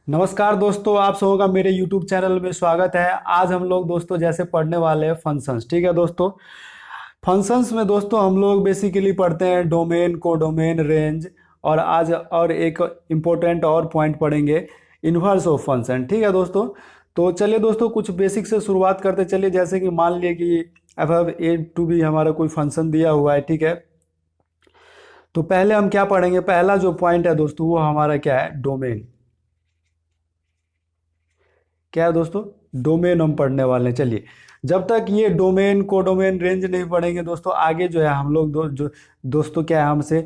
नमस्कार दोस्तों, आप सबों का मेरे YouTube चैनल में स्वागत है। आज हम लोग दोस्तों जैसे पढ़ने वाले हैं फंक्शंस। ठीक है दोस्तों, फंक्शंस में दोस्तों हम लोग बेसिकली पढ़ते हैं डोमेन, कोडोमेन, रेंज। और आज और एक इम्पोर्टेंट और पॉइंट पढ़ेंगे, इन्वर्स ऑफ फंक्शन। ठीक है दोस्तों, तो चलिए दोस्तों कुछ बेसिक से शुरुआत करते चलिए। जैसे कि मान लिए कि एफ ए टू बी हमारा कोई फंक्शन दिया हुआ है। ठीक है, तो पहले हम क्या पढ़ेंगे, पहला जो पॉइंट है दोस्तों वो हमारा क्या है, डोमेन। क्या है दोस्तों, डोमेन हम पढ़ने वाले हैं। चलिए, जब तक ये डोमेन, कोडोमेन, रेंज नहीं पढ़ेंगे दोस्तों, आगे जो है हम लोग दोस्तों क्या है, हमसे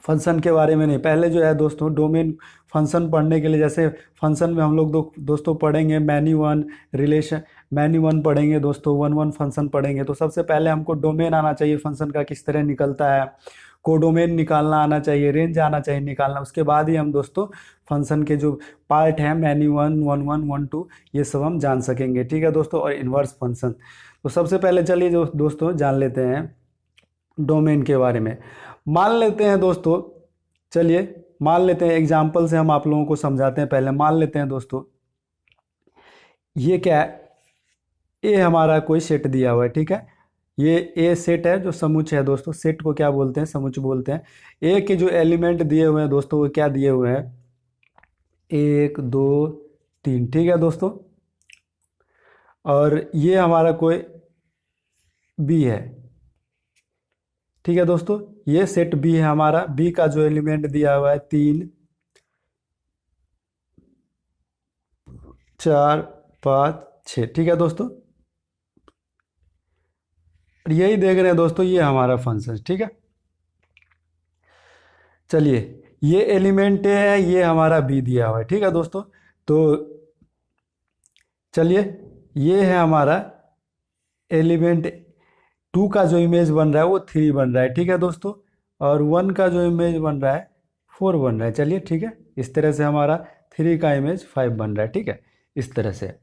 फंक्शन के बारे में नहीं। पहले जो है दोस्तों डोमेन फंक्शन पढ़ने के लिए, जैसे फंक्शन में हम लोग दोस्तों पढ़ेंगे many one relation, many one पढ़ेंगे दोस्तों, वन वन फंक्शन पढ़ेंगे। तो सबसे पहले हमको डोमेन आना चाहिए, फंक्शन का किस तरह निकलता है, कोडोमेन निकालना आना चाहिए, रेंज आना चाहिए निकालना। उसके बाद ही हम दोस्तों फंक्शन के जो पार्ट हैं, many one, one one, one two, ये सब हम जान सकेंगे। ठीक है दोस्तों, और इन्वर्स फंक्शन। तो सबसे पहले चलिए जो दोस्तों जान लेते हैं डोमेन के बारे में। मान लेते हैं दोस्तों, चलिए मान लेते हैं, एग्जाम्पल से हम आप लोगों को समझाते हैं। पहले मान लेते हैं दोस्तों, ये क्या है, ए हमारा कोई सेट दिया हुआ है। ठीक है, ये ए सेट है, जो समुच्चय है दोस्तों, सेट को क्या बोलते हैं, समुच्चय बोलते हैं। ए के जो एलिमेंट दिए हुए हैं दोस्तों, वो क्या दिए हुए हैं, एक, दो, तीन। ठीक है दोस्तों, और ये हमारा कोई बी है। ठीक है दोस्तों, ये सेट बी है हमारा। बी का जो एलिमेंट दिया हुआ है, तीन, चार, पाँच, छः। ठीक है दोस्तों, और यही देख रहे हैं दोस्तों, ये हमारा फंक्शन। ठीक है, चलिए, ये एलिमेंट है, ये हमारा बी दिया हुआ है। ठीक है दोस्तों, तो चलिए, ये है हमारा एलिमेंट। टू का जो इमेज बन रहा है वो थ्री बन रहा है। ठीक है दोस्तों, और वन का जो इमेज बन रहा है फोर बन रहा है। चलिए ठीक है, इस तरह से हमारा थ्री का इमेज फाइव बन रहा है। ठीक है, इस तरह से।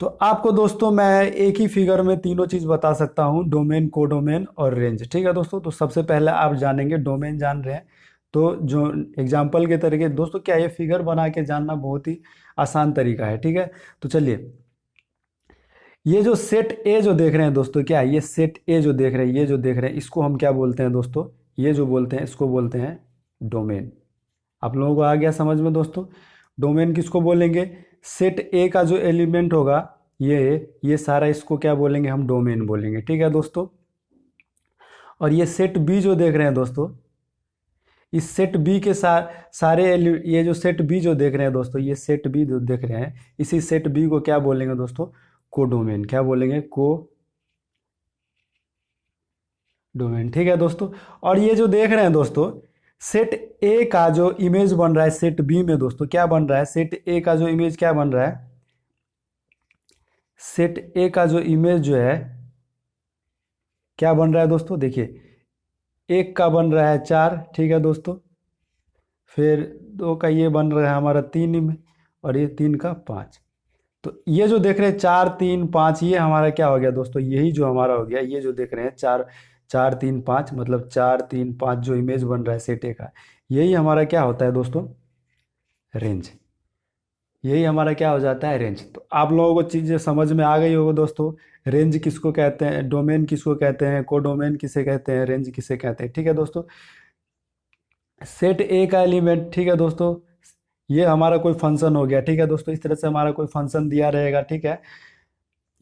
तो आपको दोस्तों मैं एक ही फिगर में तीनों चीज़ बता सकता हूँ, डोमेन, कोडोमेन और रेंज। ठीक है दोस्तों, तो सबसे पहले आप जानेंगे, डोमेन जान रहे हैं तो जो एग्जाम्पल के तरीके दोस्तों, क्या ये फिगर बना के जानना बहुत ही आसान तरीका है। ठीक है, तो चलिए, ये जो सेट ए जो देख रहे हैं दोस्तों, क्या है, ये सेट ए जो देख रहे हैं, ये जो देख रहे हैं, इसको हम क्या बोलते हैं दोस्तों, ये जो बोलते हैं इसको बोलते हैं डोमेन। आप लोगों को आ गया समझ में दोस्तों, डोमेन किसको बोलेंगे, सेट ए का जो एलिमेंट होगा, ये सारा, इसको क्या बोलेंगे, हम डोमेन बोलेंगे। ठीक है दोस्तों, और ये सेट बी जो देख रहे हैं दोस्तों, इस सेट बी के सारे ये जो सेट बी जो देख रहे हैं दोस्तों, ये सेट बी जो देख रहे हैं, इसी सेट बी को क्या बोलेंगे दोस्तों, कोडोमेन। क्या बोलेंगे, को डोमेन। ठीक है दोस्तों, और ये जो देख रहे हैं दोस्तों, सेट ए का जो इमेज बन रहा है सेट बी में दोस्तों, क्या बन रहा है, सेट ए का जो इमेज क्या बन रहा है, सेट ए का जो इमेज जो है क्या बन रहा है दोस्तों, देखिए, एक का बन रहा है चार। ठीक है दोस्तों, फिर दो का ये बन रहा है हमारा तीन में, और ये तीन का पाँच। तो ये जो देख रहे हैं चार, तीन, पाँच, ये हमारा क्या हो गया दोस्तों, यही जो हमारा हो गया, ये जो देख रहे हैं चार, चार, तीन, पाँच, मतलब चार, तीन, पाँच जो इमेज बन रहा है सेट ए का, यही हमारा क्या होता है दोस्तों, रेंज। यही हमारा क्या हो जाता है, रेंज। तो आप लोगों को चीज़ें समझ में आ गई होगी दोस्तों, रेंज किसको कहते हैं, डोमेन किसको कहते हैं, कोडोमेन किसे कहते हैं, रेंज किसे कहते हैं। ठीक है दोस्तों, सेट ए का एलिमेंट। ठीक है दोस्तों, ये हमारा कोई फंक्शन हो गया। ठीक है दोस्तों, इस तरह से हमारा कोई फंक्शन दिया रहेगा। ठीक है,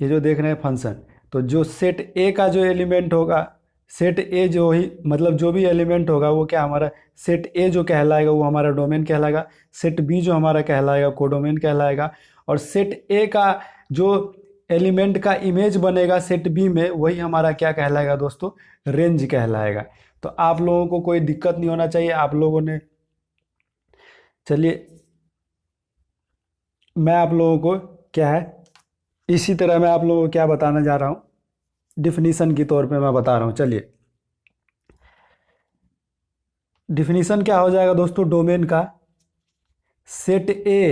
ये जो देख रहे हैं फंक्शन, तो जो सेट ए का जो एलिमेंट होगा, सेट ए जो ही मतलब जो भी एलिमेंट होगा वो क्या हमारा, सेट ए जो कहलाएगा वो हमारा डोमेन कहलाएगा, सेट बी जो हमारा कहलाएगा कोडोमेन कहलाएगा, और सेट ए का जो एलिमेंट का इमेज बनेगा सेट बी में, वही हमारा क्या कहलाएगा दोस्तों, रेंज कहलाएगा। तो आप लोगों को कोई दिक्कत नहीं होना चाहिए, आप लोगों ने, चलिए, मैं आप लोगों को क्या है, इसी तरह मैं आप लोगों को क्या बताने जा रहा हूँ, डिफिनीशन के तौर पे मैं बता रहा हूँ। चलिए, डिफिनीशन क्या हो जाएगा दोस्तों डोमेन का, set A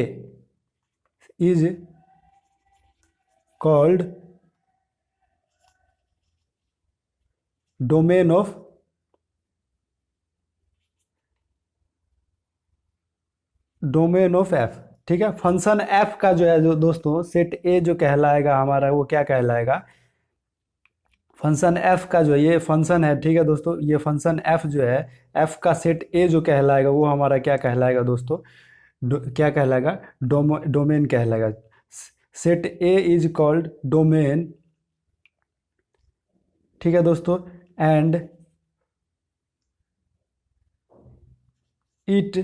is called domain of domain of F. ठीक है, फंक्शन एफ का जो है जो दोस्तों सेट ए जो कहलाएगा हमारा, वो क्या कहलाएगा, फंक्शन एफ का जो ये फंक्शन है, ठीक है दोस्तों, ये फंक्शन एफ जो है, एफ का सेट ए जो कहलाएगा वो हमारा क्या कहलाएगा दोस्तों, क्या कहलाएगा, डोमेन कहलाएगा। Set A is called domain, ठीक है दोस्तों, एंड इट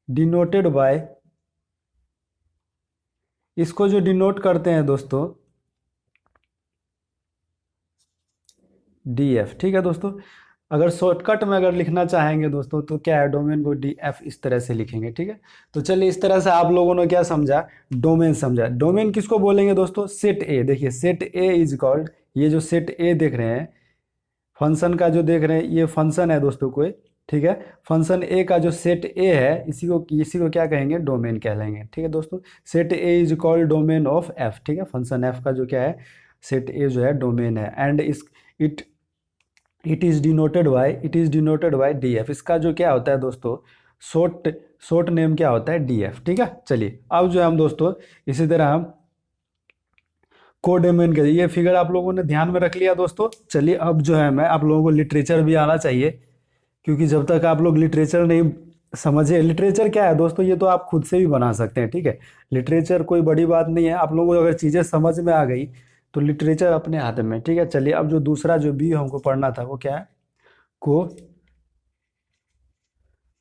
डिनोटेड बाय, इसको जो डिनोट करते हैं दोस्तों डी एफ। ठीक है दोस्तों, अगर शॉर्टकट में अगर लिखना चाहेंगे दोस्तों तो क्या है, डोमेन को डी एफ इस तरह से लिखेंगे। ठीक है, तो चलिए इस तरह से आप लोगों ने क्या समझा, डोमेन समझा। डोमेन किसको बोलेंगे दोस्तों, सेट ए। देखिए सेट ए इज कॉल्ड, ये जो सेट ए देख रहे हैं, फंक्शन का जो देख रहे हैं, ये फंक्शन है दोस्तों कोई, ठीक है, फंक्शन ए का जो सेट ए है, इसी को क्या कहेंगे, डोमेन कह लेंगे। ठीक है दोस्तों, set A is called domain of F. ठीक है, फंक्शन एफ का जो क्या है, सेट ए जो है डोमेन है, एंड इस it it is denoted by D F. इसका जो क्या होता है दोस्तों, शॉर्ट शॉर्ट नेम क्या होता है, डी एफ। ठीक है, चलिए अब जो है हम दोस्तों इसी तरह हम कोडोमेन के, ये फिगर आप लोगों ने ध्यान में रख लिया दोस्तों। चलिए अब जो है मैं आप लोगों को लिटरेचर भी आना चाहिए, क्योंकि जब तक आप लोग लिटरेचर नहीं समझे, लिटरेचर क्या है दोस्तों, ये तो आप खुद से भी बना सकते हैं। ठीक है, लिटरेचर कोई बड़ी बात नहीं है, आप लोगों को अगर चीज़ें समझ में आ गई तो लिटरेचर अपने हाथ में। ठीक है, चलिए अब जो दूसरा जो बी हमको पढ़ना था वो क्या है, को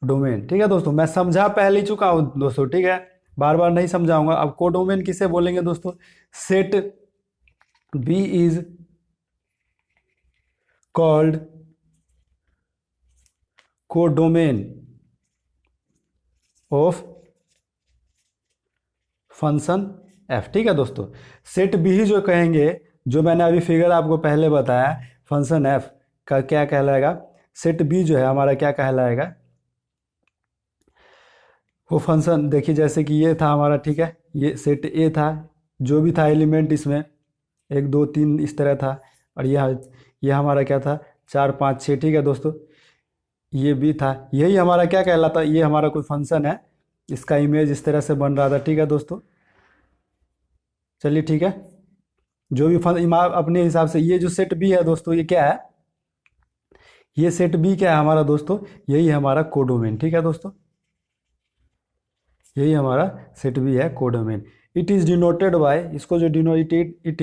डोमेन। ठीक है दोस्तों, मैं समझा पहले ही चुका हूँ दोस्तों, ठीक है, बार बार नहीं समझाऊंगा। अब कोडोमेन किसे बोलेंगे दोस्तों, set B is called codomain of function F. ठीक है दोस्तों, सेट बी ही जो कहेंगे, जो मैंने अभी फिगर आपको पहले बताया, फंक्शन एफ का क्या कहलाएगा, सेट बी जो है हमारा क्या कहलाएगा, वो फंक्शन देखिए जैसे कि ये था हमारा, ठीक है, ये सेट ए था, जो भी था एलिमेंट इसमें 1 2 3 इस तरह था, और यह हमारा क्या था, 4 5 6। ठीक है दोस्तों, ये भी था, यही हमारा क्या कहलाता, ये हमारा कोई फंक्शन है, इसका इमेज इस तरह से बन रहा था। ठीक है दोस्तों, चलिए ठीक है, जो भी अपने हिसाब से, ये जो सेट बी है दोस्तों, ये क्या है, ये सेट बी क्या है हमारा दोस्तों, यही हमारा कोडोमेन। ठीक है दोस्तों, यही हमारा सेट बी है, codomain. It is denoted by, इसको जो denoted, it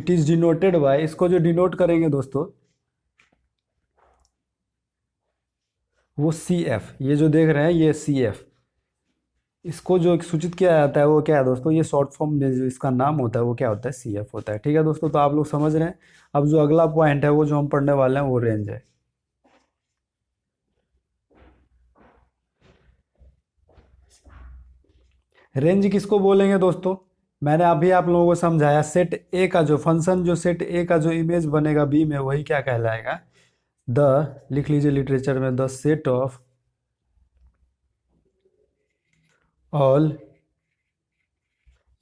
is denoted by, इसको जो डिनोट करेंगे दोस्तों वो सी एफ, ये जो देख रहे हैं ये सी एफ, इसको जो सूचित किया जाता है वो क्या है दोस्तों, ये शॉर्ट फॉर्म में जो इसका नाम होता है वो क्या होता है, सी एफ होता है। ठीक है दोस्तों, तो आप लोग समझ रहे हैं। अब जो अगला पॉइंट है वो जो हम पढ़ने वाले हैं वो रेंज है। रेंज किसको बोलेंगे दोस्तों, मैंने अभी आप लोगों को समझाया, सेट ए का जो फंक्शन, जो सेट ए का जो इमेज बनेगा बी में, वही क्या कहलाएगा, द, लिख लीजिए लिटरेचर में, the set of all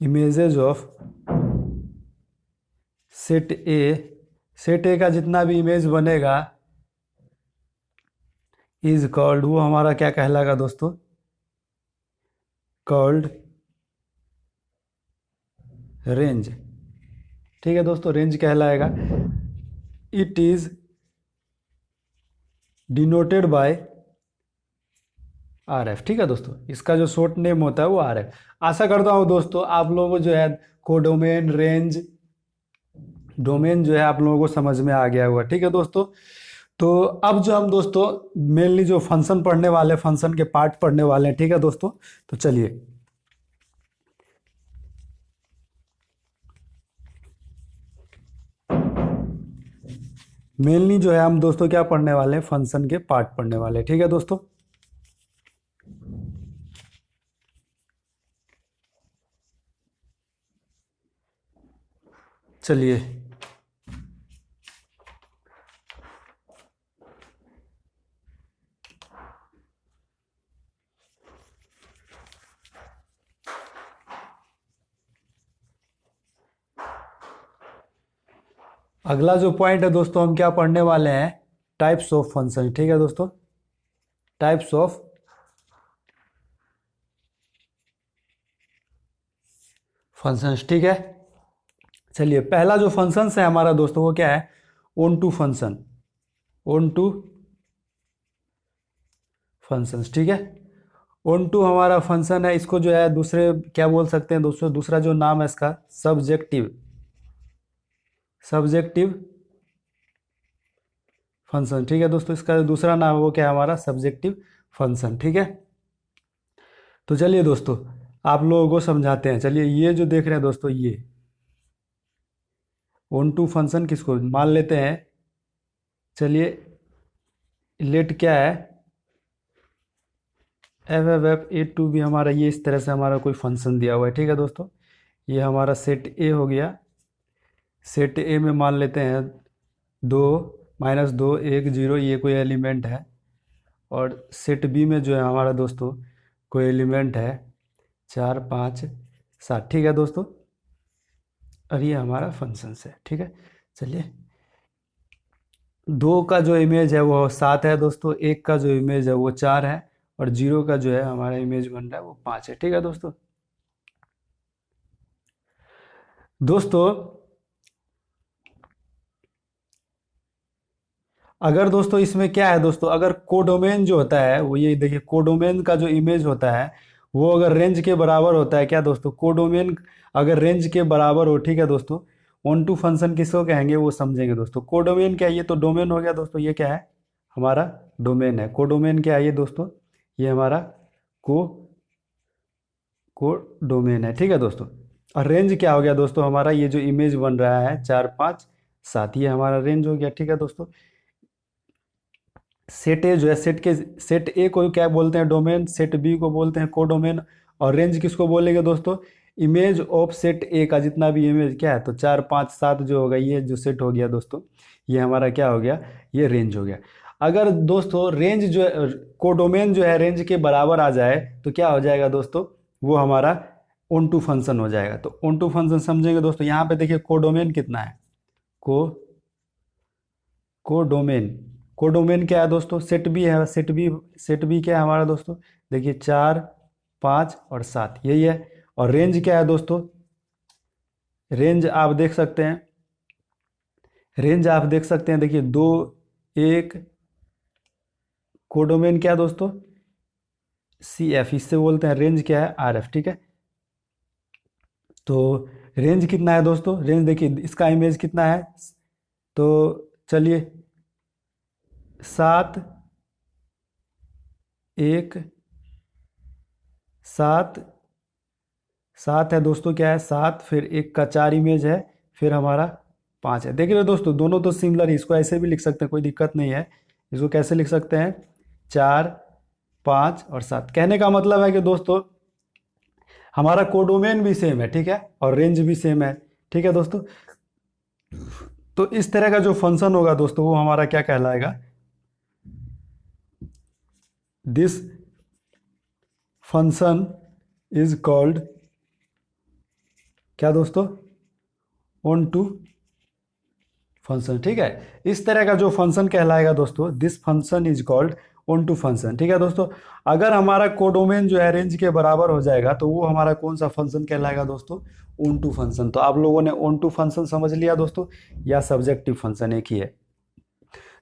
images of set A, set ए का जितना भी इमेज बनेगा इज कॉल्ड, वो हमारा क्या कहलाएगा दोस्तों, कॉल्ड रेंज। ठीक है दोस्तों, रेंज कहलाएगा। It is denoted by are F. ठीक है दोस्तों, इसका जो शॉर्ट नेम होता है वो आर एफ। आशा करता हूँ दोस्तों आप लोगों को जो है कोडोमेन, रेंज, डोमेन जो है आप लोगों को समझ में आ गया हुआ। ठीक है दोस्तों, तो अब जो हम दोस्तों मेनली जो फंक्शन पढ़ने वाले, फंक्शन के पार्ट पढ़ने वाले हैं। ठीक है दोस्तों, तो चलिए मेनली जो है हम दोस्तों क्या पढ़ने वाले हैं, फंक्शन के पार्ट पढ़ने वाले हैं। ठीक है दोस्तों, चलिए अगला जो पॉइंट है दोस्तों हम क्या पढ़ने वाले हैं, टाइप्स ऑफ फंक्शन, ठीक है दोस्तों, टाइप्स ऑफ फंक्शंस, ठीक है। चलिए पहला जो फंक्शंस है हमारा दोस्तों वो क्या है, onto function, onto functions, ठीक है। ऑन टू हमारा फंक्शन है, इसको जो है दूसरे क्या बोल सकते हैं दोस्तों, दूसरा जो नाम है इसका सब्जेक्टिव, सब्जेक्टिव फंक्शन, ठीक है दोस्तों, इसका जो दूसरा नाम है वो क्या है हमारा सब्जेक्टिव फंक्शन, ठीक है। तो चलिए दोस्तों आप लोगों को समझाते हैं। चलिए ये जो देख रहे हैं दोस्तों, ये ऑन टू फंक्शन किसको मान लेते हैं, चलिए लेट क्या है, एफ ए टू भी हमारा ये इस तरह से हमारा कोई फंक्शन दिया हुआ है, ठीक है दोस्तों। ये हमारा सेट ए हो गया, सेट ए में मान लेते हैं 2 -2 1 0 ये कोई एलिमेंट है, और सेट बी में जो है हमारा दोस्तों कोई एलिमेंट है 4 5 7, ठीक है दोस्तों। और ये हमारा फंक्शंस है, ठीक है। चलिए 2 का जो इमेज है वो 7 है दोस्तों, 1 का जो इमेज है वो 4 है, और 0 का जो है हमारा इमेज बन रहा है वो 5 है, ठीक है दोस्तों। दोस्तों अगर दोस्तों इसमें क्या है दोस्तों, अगर कोडोमेन जो होता है वो ये देखिए, कोडोमेन का जो इमेज होता है वो अगर रेंज के बराबर होता है, क्या दोस्तों, कोडोमेन अगर रेंज के बराबर हो, ठीक है दोस्तों, ऑन टू फंक्शन किसको कहेंगे वो समझेंगे दोस्तों। कोडोमेन क्या है, ये तो डोमेन हो गया दोस्तों, ये क्या है हमारा डोमेन है। कोडोमेन क्या है ये दोस्तों, ये हमारा को डोमेन है, ठीक है दोस्तों। और रेंज क्या हो गया दोस्तों, हमारा ये जो इमेज बन रहा है 4 5 7, ये हमारा रेंज हो गया, ठीक है दोस्तों। सेट ए जो है, सेट ए को क्या बोलते हैं डोमेन, सेट बी को बोलते हैं कोडोमेन, और रेंज किसको बोलेंगे दोस्तों, इमेज ऑफ सेट ए का जितना भी इमेज क्या है, तो 4 5 7 जो होगा ये जो सेट हो गया दोस्तों, ये हमारा क्या हो गया, ये रेंज हो गया। अगर दोस्तों रेंज जो है, कोडोमेन जो है रेंज के बराबर आ जाए तो क्या हो जाएगा दोस्तों, वो हमारा ऑन टू फंक्शन हो जाएगा। तो ऑन टू फंक्शन समझेंगे दोस्तों, यहाँ पे देखिए कोडोमेन कितना है, को कोडोमेन, कोडोमेन क्या है दोस्तों, सेट बी है, सेट बी क्या है हमारा दोस्तों, देखिए 4 5 और 7 यही है। और रेंज क्या है दोस्तों, रेंज आप देख सकते हैं, रेंज आप देख सकते हैं, देखिए 2 1, कोडोमेन क्या है दोस्तों, सी एफ, इससे बोलते हैं रेंज क्या है आर एफ, ठीक है। तो रेंज कितना है दोस्तों, रेंज देखिए इसका इमेज कितना है, तो चलिए 7 1 7 7 है दोस्तों, क्या है 7, फिर 1 का 4 इमेज है, फिर हमारा 5 है। देख रहे हो दोस्तों दोनों तो सिमिलर है, इसको ऐसे भी लिख सकते हैं, कोई दिक्कत नहीं है। इसको कैसे लिख सकते हैं, 4 5 और 7। कहने का मतलब है कि दोस्तों हमारा कोडोमेन भी सेम है, ठीक है, और रेंज भी सेम है, ठीक है दोस्तों। तो इस तरह का जो फंक्शन होगा दोस्तों वो हमारा क्या कहलाएगा, दिस फंक्शन इज कॉल्ड क्या दोस्तों, ऑन टू फंक्शन, ठीक है। इस तरह का जो फंक्शन कहलाएगा दोस्तों, this function is called onto function, ठीक है दोस्तों। अगर हमारा कोडोमेन जो है रेंज के बराबर हो जाएगा तो वो हमारा कौन सा फंक्शन कहलाएगा दोस्तों, ऑन टू फंक्शन। तो आप लोगों ने ऑन टू फंक्शन समझ लिया दोस्तों, या सब्जेक्टिव फंक्शन एक ही है।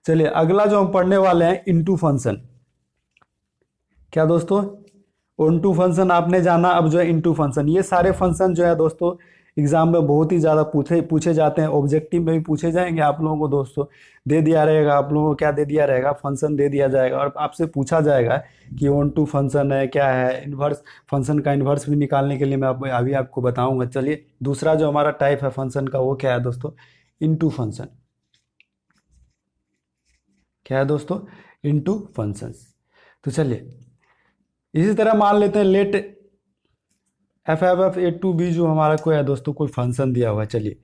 चलिए अगला जो हम पढ़ने वाले हैं इनटू फंक्शन, क्या दोस्तों, ऑन टू फंक्शन आपने जाना, अब जो है इनटू फंक्शन। ये सारे फंक्शन जो है दोस्तों एग्जाम में बहुत ही ज़्यादा पूछे जाते हैं, ऑब्जेक्टिव में भी पूछे जाएंगे आप लोगों को दोस्तों। दे दिया रहेगा आप लोगों को, क्या दे दिया रहेगा, फंक्शन दे दिया जाएगा, और आपसे पूछा जाएगा कि ऑन टू फंक्शन है क्या है, इन्वर्स फंक्शन का इन्वर्स भी निकालने के लिए मैं अभी आपको बताऊंगा। चलिए दूसरा जो हमारा टाइप है फंक्शन का वो क्या है दोस्तों, इनटू फंक्शन। क्या है दोस्तों, इनटू फंक्शंस। तो चलिए इसी तरह मान लेते हैं let F A to B जो हमारा कोई है दोस्तों, कोई फंक्शन दिया हुआ है। चलिए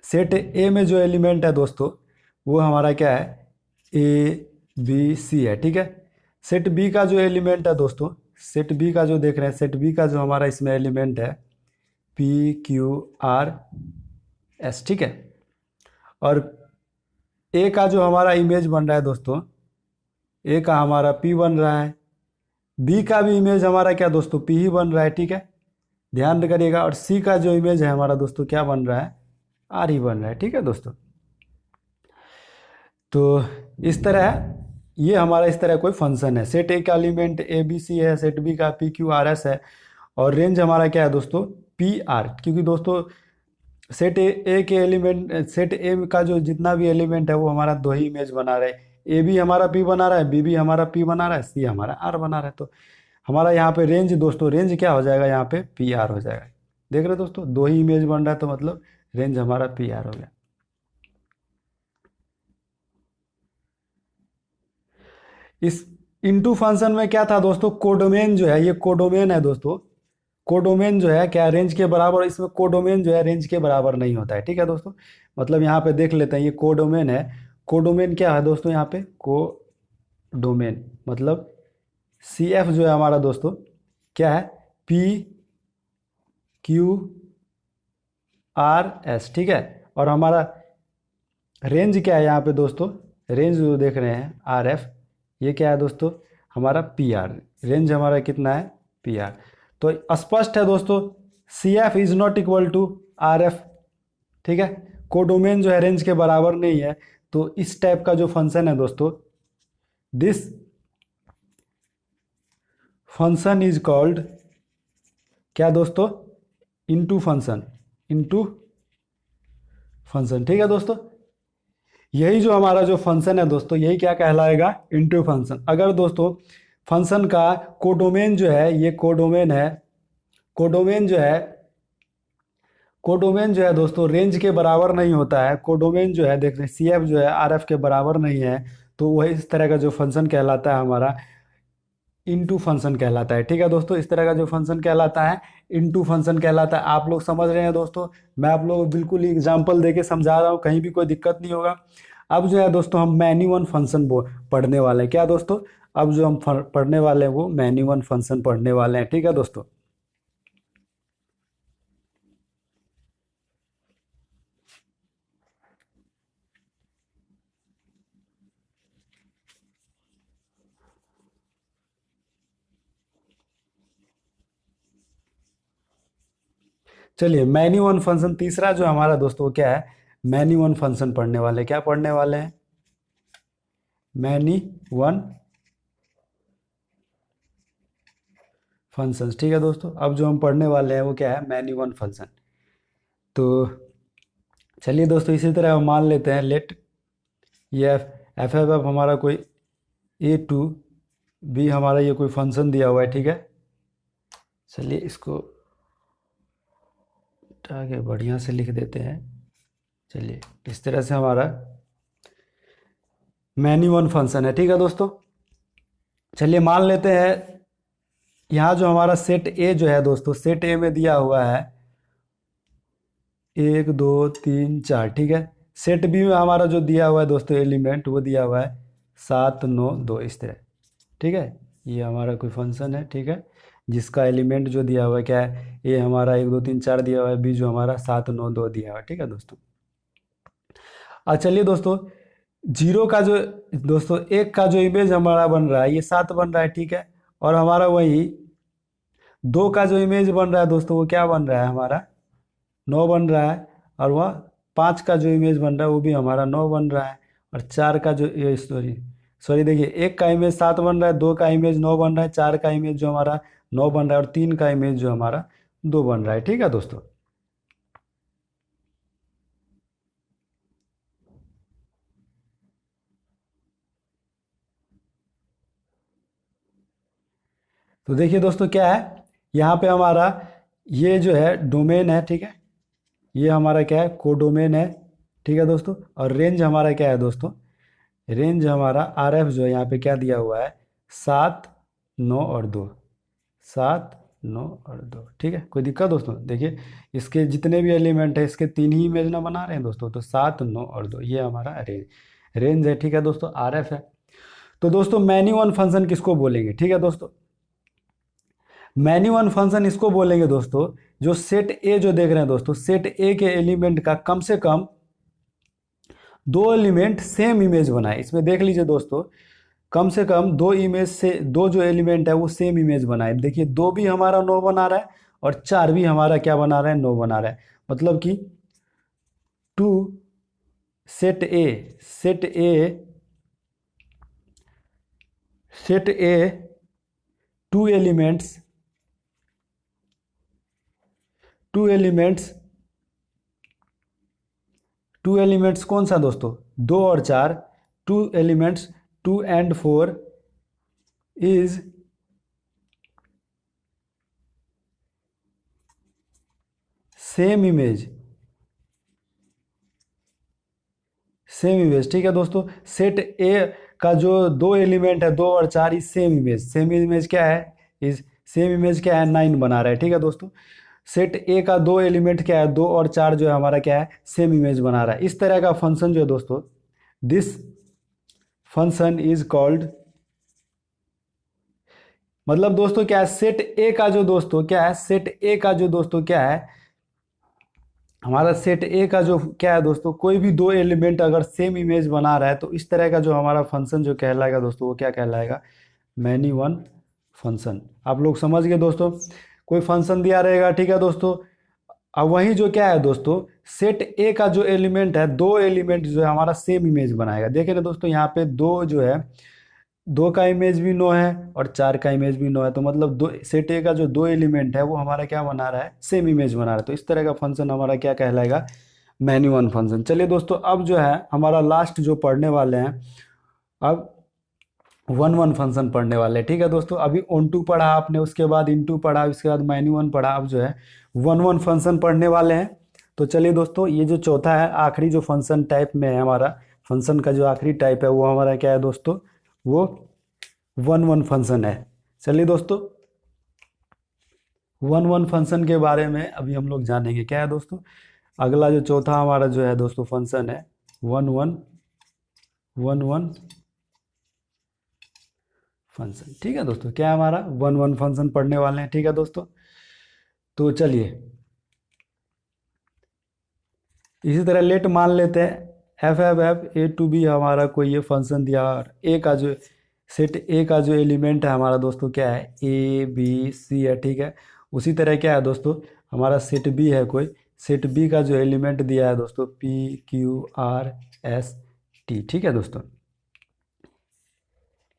सेट ए में जो एलिमेंट है दोस्तों वो हमारा क्या है, ए बी सी है, ठीक है। सेट बी का जो एलिमेंट है दोस्तों, सेट बी का जो देख रहे हैं, सेट बी का जो हमारा इसमें एलिमेंट है पी क्यू आर एस, ठीक है। और ए का जो हमारा इमेज बन रहा है दोस्तों, ए का हमारा पी बन रहा है, बी का भी इमेज हमारा क्या दोस्तों पी ही बन रहा है, ठीक है, ध्यान करिएगा। और सी का जो इमेज है हमारा दोस्तों क्या बन रहा है, आर ही बन रहा है, ठीक है दोस्तों। तो इस तरह ये हमारा इस तरह कोई फंक्शन है। सेट ए का एलिमेंट ए बी सी है, सेट बी का पी क्यू आर एस है, और रेंज हमारा क्या है दोस्तों पी आर, क्योंकि दोस्तों सेट ए के एलिमेंट, सेट ए का जो जितना भी एलिमेंट है वो हमारा दो ही इमेज बना रहे हैं, ए भी हमारा पी बना रहा है, बी भी हमारा पी बना रहा है, सी हमारा आर बना रहा है। तो हमारा यहाँ पे रेंज दोस्तों, रेंज क्या हो जाएगा यहाँ पे पी आर हो जाएगा। देख रहे हो दोस्तों, दो ही इमेज बन रहा है तो मतलब रेंज हमारा पी आर हो गया। इस इनटू फंक्शन में क्या था दोस्तों, कोडोमेन जो है, ये कोडोमेन है दोस्तों, कोडोमेन जो है क्या रेंज के बराबर, इसमें कोडोमेन जो है रेंज के बराबर नहीं होता है, ठीक है दोस्तों। मतलब यहाँ पे देख लेते हैं, ये कोडोमेन है, कोडोमेन क्या है दोस्तों, यहाँ पे कोडोमेन मतलब सी एफ जो है हमारा दोस्तों क्या है पी क्यू आर एस, ठीक है। और हमारा रेंज क्या है यहाँ पे दोस्तों, रेंज जो देख रहे हैं आर एफ, ये क्या है दोस्तों हमारा पी आर, रेंज हमारा कितना है पी आर। तो स्पष्ट है दोस्तों, C F is not equal to R F, ठीक है, कोडोमेन जो है रेंज के बराबर नहीं है। तो इस टाइप का जो फंक्शन है दोस्तों, दिस फंक्शन इज कॉल्ड क्या दोस्तों, इनटू फंक्शन, इनटू फंक्शन, ठीक है दोस्तों। यही जो हमारा जो फंक्शन है दोस्तों, यही क्या कहलाएगा इनटू फंक्शन। अगर दोस्तों फंक्शन का कोडोमेन जो है, ये कोडोमेन है, कोडोमेन जो है, कोडोमेन जो है दोस्तों रेंज के बराबर नहीं होता है, कोडोमेन जो है देख रहे हैं सी एफ जो है आर एफ के बराबर नहीं है, तो वही इस तरह का जो फंक्शन कहलाता है हमारा इनटू फंक्शन कहलाता है, ठीक है दोस्तों। इस तरह का जो फंक्शन कहलाता है इनटू फंक्शन कहलाता है। आप लोग समझ रहे हैं दोस्तों, मैं आप लोग बिल्कुल ही एग्जांपल देके समझा रहा हूँ, कहीं भी कोई दिक्कत नहीं होगा। अब जो है दोस्तों हम मैनी वन फंक्शन पढ़ने वाले हैं, क्या दोस्तों, अब जो हम पढ़ने वाले हैं वो मैनी वन फंक्शन पढ़ने वाले हैं, ठीक है दोस्तों। चलिए मैनी वन फंक्शन तीसरा जो हमारा दोस्तों वो क्या है, मैनी वन फंक्शन पढ़ने वाले, क्या पढ़ने वाले हैं, मैनी वन फंक्शंस, ठीक है दोस्तों। अब जो हम पढ़ने वाले हैं वो क्या है, मैनी वन फंक्शन। तो चलिए दोस्तों इसी तरह हम मान लेते हैं, लेट ये एफ एफ हमारा कोई ए टू बी हमारा ये कोई फंक्शन दिया हुआ है, ठीक है। चलिए इसको आगे बढ़िया से लिख देते हैं। चलिए इस तरह से हमारा मैनी वन फंक्शन है, ठीक है दोस्तों। चलिए मान लेते हैं यहाँ जो हमारा सेट ए जो है दोस्तों, सेट ए में दिया हुआ है 1 2 3 4, ठीक है। सेट बी में हमारा जो दिया हुआ है दोस्तों एलिमेंट, वो दिया हुआ है 7 9 2, इस तरह, ठीक है। ये हमारा कोई फंक्शन है, ठीक है, जिसका एलिमेंट जो दिया हुआ है क्या है, ए हमारा 1 2 3 4 दिया हुआ है, बी जो हमारा 7 9 2 दिया हुआ है, ठीक है दोस्तों। चलिए दोस्तों जीरो का जो दोस्तों एक का जो इमेज हमारा बन रहा है ये 7 बन रहा है, ठीक है। और हमारा वही 2 का जो इमेज बन रहा है दोस्तों वो क्या बन रहा है हमारा 9 बन रहा है। और वह 5 का जो इमेज बन रहा है वो भी हमारा 9 बन रहा है। और 4 का जो ये सॉरी सॉरी देखिए, एक का इमेज 7 बन रहा है, 2 का इमेज 9 बन रहा है, 4 का इमेज जो हमारा 9 बन रहा है, और 3 का इमेज जो हमारा 2 बन रहा है, ठीक है दोस्तों। तो देखिए दोस्तों क्या है, यहाँ पे हमारा ये जो है डोमेन है, ठीक है, ये हमारा क्या है कोडोमेन है, ठीक है दोस्तों। और रेंज हमारा क्या है दोस्तों, रेंज हमारा आर एफ जो है यहाँ पे क्या दिया हुआ है 7 9 और 2, 7 9 और 2, ठीक है। कोई दिक्कत दोस्तों, देखिए इसके जितने भी एलिमेंट है इसके 3 ही इमेज ना बना रहे हैं दोस्तों, तो 7 9 और 2 ये हमारा रेंज है, ठीक है दोस्तों, आर एफ है। तो दोस्तों मैनी वन फंक्शन किसको बोलेंगे, ठीक है दोस्तों, मैनी वन फंक्शन इसको बोलेंगे दोस्तों जो सेट ए जो देख रहे हैं दोस्तों, सेट ए के एलिमेंट का कम से कम दो एलिमेंट सेम इमेज बनाए। इसमें देख लीजिए दोस्तों, कम से कम दो इमेज से, दो जो एलिमेंट है वो सेम इमेज बनाए। देखिए, दो भी हमारा 9 बना रहा है और चार भी हमारा क्या बना रहा है, 9 बना रहा है। मतलब कि to set A set A set A two elements two elements two elements कौन सा दोस्तों, 2 और 4। Two elements 2 and 4 is same image. Same image, ठीक है दोस्तों। सेट ए का जो दो एलिमेंट है 2 और 4 is same image. Same image क्या है, इज सेम इमेज क्या है, 9 बना रहा है, ठीक है दोस्तों। सेट ए का दो एलिमेंट क्या है, 2 और 4 जो है हमारा क्या है, सेम इमेज बना रहा है। इस तरह का फंक्शन जो है दोस्तों, दिस फंक्शन इज कॉल्ड, मतलब दोस्तों क्या है, सेट ए का जो दोस्तों क्या है, सेट ए का जो दोस्तों क्या है, हमारा सेट ए का जो क्या है दोस्तों, कोई भी दो एलिमेंट अगर सेम इमेज बना रहा है तो इस तरह का जो हमारा फंक्शन जो कहलाएगा दोस्तों, वो क्या कहलाएगा, मैनी वन फंक्शन। आप लोग समझ गए दोस्तों। कोई फंक्शन दिया रहेगा, ठीक है दोस्तों। अब वही जो क्या है दोस्तों, सेट ए का जो एलिमेंट है, दो एलिमेंट जो है हमारा सेम इमेज बनाएगा। देखें ना दोस्तों, यहाँ पे दो जो है, 2 का इमेज भी 9 है और 4 का इमेज भी 9 है। तो मतलब दो सेट ए का जो दो एलिमेंट है वो हमारा क्या बना रहा है, सेम इमेज बना रहा है। तो इस तरह का फंक्शन हमारा क्या कहलाएगा, मैनी वन फंक्शन। चलिए दोस्तों, अब जो है हमारा लास्ट जो पढ़ने वाले हैं, अब वन वन फंक्शन पढ़ने वाले हैं, ठीक है दोस्तों। अभी ऑन टू पढ़ा आपने, उसके बाद इन टू पढ़ा, उसके बाद मैनी वन पढ़ा, अब जो है वन वन फंक्शन पढ़ने वाले हैं। तो चलिए दोस्तों, ये जो चौथा है, आखिरी जो फंक्शन टाइप में है हमारा, फंक्शन का जो आखिरी टाइप है वो हमारा क्या है दोस्तों, वो वन वन फंक्शन है। चलिए दोस्तों, वन वन फंक्शन के बारे में अभी हम लोग जानेंगे। क्या है दोस्तों, अगला जो चौथा हमारा जो है दोस्तों फंक्शन है, वन वन फंक्शन, ठीक है दोस्तों। क्या है हमारा, वन वन फंक्शन पढ़ने वाले हैं, ठीक है दोस्तों। तो चलिए, इसी तरह लेट मान लेते हैं एफ ए टू बी हमारा कोई ये फंक्शन दिया, और ए का जो सेट ए का जो एलिमेंट है हमारा दोस्तों क्या है, ए बी सी है, ठीक है। उसी तरह क्या है दोस्तों, हमारा सेट बी है कोई, सेट बी का जो एलिमेंट दिया है दोस्तों, P Q R S T, ठीक है दोस्तों।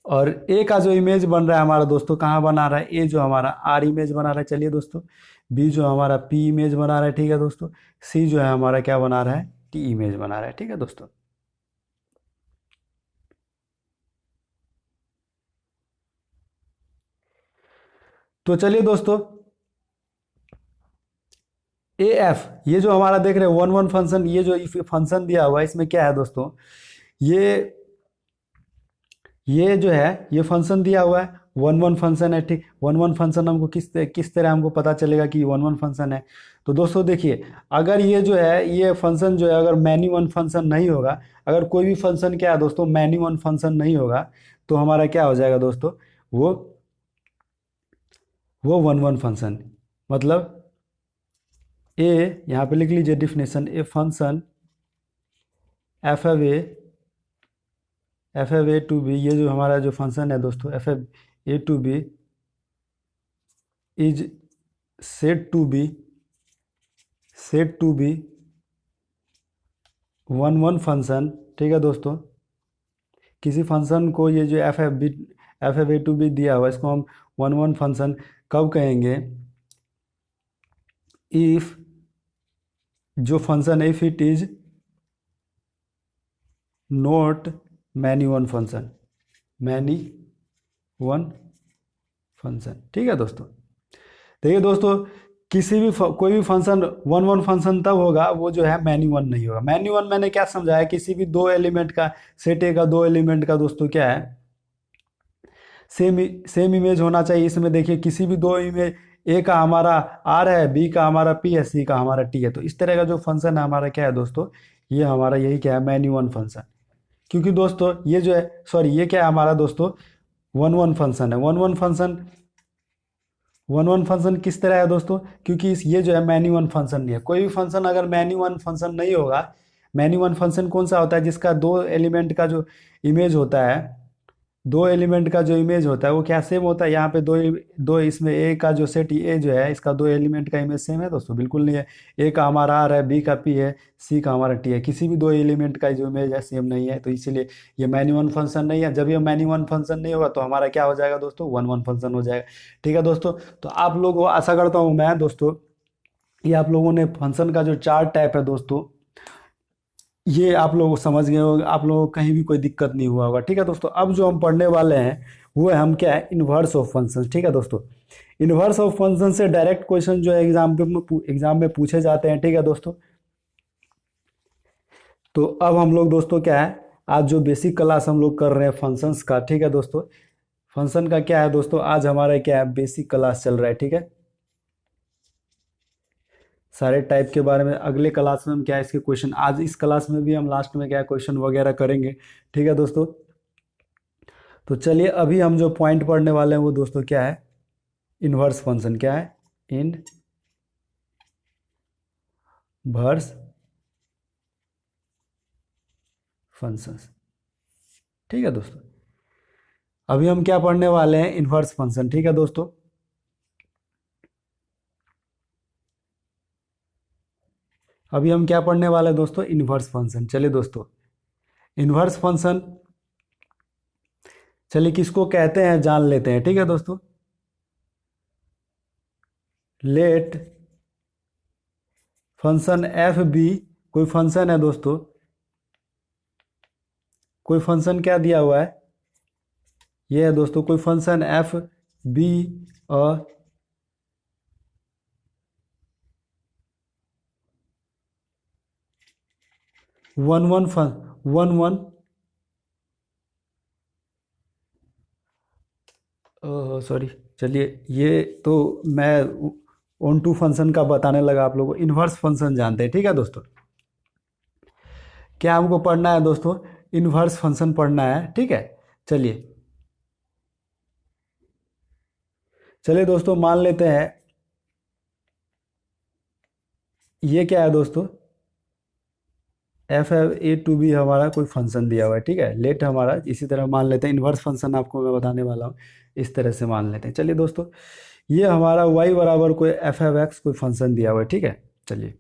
और ए का जो इमेज बन रहा है हमारा दोस्तों, कहाँ बना रहा है, ए जो हमारा आर इमेज बना रहा है। चलिए दोस्तों, बी जो हमारा पी इमेज बना रहा है, ठीक है दोस्तों। सी जो है हमारा क्या बना रहा है, टी इमेज बना रहा है, ठीक है दोस्तों। तो चलिए दोस्तों, ए एफ, ये जो हमारा देख रहे हैं वन वन फंक्शन, ये जो फंक्शन दिया हुआ है इसमें क्या है दोस्तों, ये ये जो है ये फंक्शन दिया हुआ है, वन वन फंक्शन है, ठीक। वन वन फंक्शन हमको किस तरह हमको पता चलेगा कि वन वन फंक्शन है। तो दोस्तों देखिए, अगर ये जो है ये फंक्शन जो है अगर मैनी वन फंक्शन नहीं होगा, अगर कोई भी फंक्शन क्या है दोस्तों मैनी वन फंक्शन नहीं होगा, तो हमारा क्या हो जाएगा दोस्तों, वो वन वन फंक्शन। मतलब ए, यहाँ पे लिख लीजिए definition, a function F F A to B, ये जो हमारा जो फंक्शन है दोस्तों F A to B is said to be one one function, ठीक है दोस्तों। किसी फंक्शन को ये जो एफ ए टू बी दिया हुआ, इसको हम वन वन फंक्शन कब कहेंगे, इफ जो function if it is not many one function, many one function, ठीक है दोस्तों। देखिए दोस्तों, किसी भी कोई भी फंक्शन वन वन फंक्शन तब होगा वो जो है मैनी वन नहीं होगा। मैनी वन मैंने क्या समझाया, किसी भी दो एलिमेंट का, सेट ए का दो एलिमेंट का दोस्तों क्या है, सेम इमेज होना चाहिए। इसमें देखिए, किसी भी दो इमेज, ए का हमारा आर है, बी का हमारा पी है, सी का हमारा टी है। तो इस तरह का जो फंक्शन है हमारा क्या है दोस्तों, ये हमारा यही क्या है, मैनी वन फंक्शन। क्योंकि दोस्तों ये जो है, सॉरी ये क्या है हमारा दोस्तों, वन वन फंक्शन है। वन वन फंक्शन किस तरह है दोस्तों, क्योंकि ये जो है मैनी वन फंक्शन नहीं है। कोई भी फंक्शन अगर मैनी वन फंक्शन नहीं होगा, मैनी वन फंक्शन कौन सा होता है, जिसका दो एलिमेंट का जो इमेज होता है, दो एलिमेंट का जो इमेज होता है वो क्या सेम होता है, यहाँ पे दो दो इसमें ए का जो सेट ए जो है इसका दो एलिमेंट का इमेज सेम है दोस्तों, बिल्कुल नहीं है। ए का हमारा आर है, बी का पी है, सी का हमारा टी है, किसी भी दो एलिमेंट का जो इमेज है सेम नहीं है, तो इसीलिए ये मैनी वन फंक्शन नहीं है। जब ये मैनी वन फंक्शन नहीं होगा तो हमारा क्या हो जाएगा दोस्तों, वन वन फंक्शन हो जाएगा। ठीक है दोस्तों, तो आप लोग को आशा करता हूँ मैं दोस्तों, ये आप लोगों ने फंक्शन का जो चार टाइप है दोस्तों, ये आप लोग समझ गए होंगे, आप लोगों को कहीं भी कोई दिक्कत नहीं हुआ होगा। ठीक है दोस्तों, अब जो हम पढ़ने वाले हैं वो है हम क्या है, इन्वर्स ऑफ फंक्शन। ठीक है दोस्तों, इन्वर्स ऑफ फंक्शन से डायरेक्ट क्वेश्चन जो है एग्जाम में पूछे जाते हैं। ठीक है दोस्तों, तो अब हम लोग दोस्तों क्या है, आज जो बेसिक क्लास हम लोग कर रहे हैं फंक्शंस का। ठीक है दोस्तों, फंक्शन का क्या है दोस्तों, आज हमारा क्या है, बेसिक क्लास चल रहा है। ठीक है, सारे टाइप के बारे में अगले क्लास में हम क्या है इसके क्वेश्चन, आज इस क्लास में भी हम लास्ट में क्या क्वेश्चन वगैरह करेंगे। ठीक है दोस्तों, तो चलिए अभी हम जो पॉइंट पढ़ने वाले हैं वो दोस्तों क्या है, इन्वर्स फंक्शन क्या है, इनवर्स फंक्शंस। ठीक है दोस्तों, अभी हम क्या पढ़ने वाले हैं, इन्वर्स फंक्शन। ठीक है दोस्तों, अभी हम क्या पढ़ने वाले हैं दोस्तों, इन्वर्स फंक्शन। चलिए दोस्तों, इन्वर्स फंक्शन चलिए किसको कहते हैं जान लेते हैं। ठीक है दोस्तों, लेट फंक्शन एफ बी, कोई फंक्शन है दोस्तों, कोई फंक्शन क्या दिया हुआ है, ये है दोस्तों कोई फंक्शन एफ बी और one one one one sorry, चलिए ये तो मैं ऑन टू फंक्शन का बताने लगा आप लोगों को, इन्वर्स फंक्शन जानते हैं। ठीक है दोस्तों, क्या हमको पढ़ना है दोस्तों, इन्वर्स फंक्शन पढ़ना है। ठीक है, चलिए चलिए दोस्तों, मान लेते हैं ये क्या है दोस्तों, F F A to B हमारा कोई फंक्शन दिया हुआ है। ठीक है, लेट हमारा इसी तरह मान लेते हैं, इन्वर्स फंक्शन आपको मैं बताने वाला हूँ, इस तरह से मान लेते हैं। चलिए दोस्तों, ये हमारा y बराबर कोई एफ एफ एक्स कोई फंक्शन दिया हुआ है। ठीक है, चलिए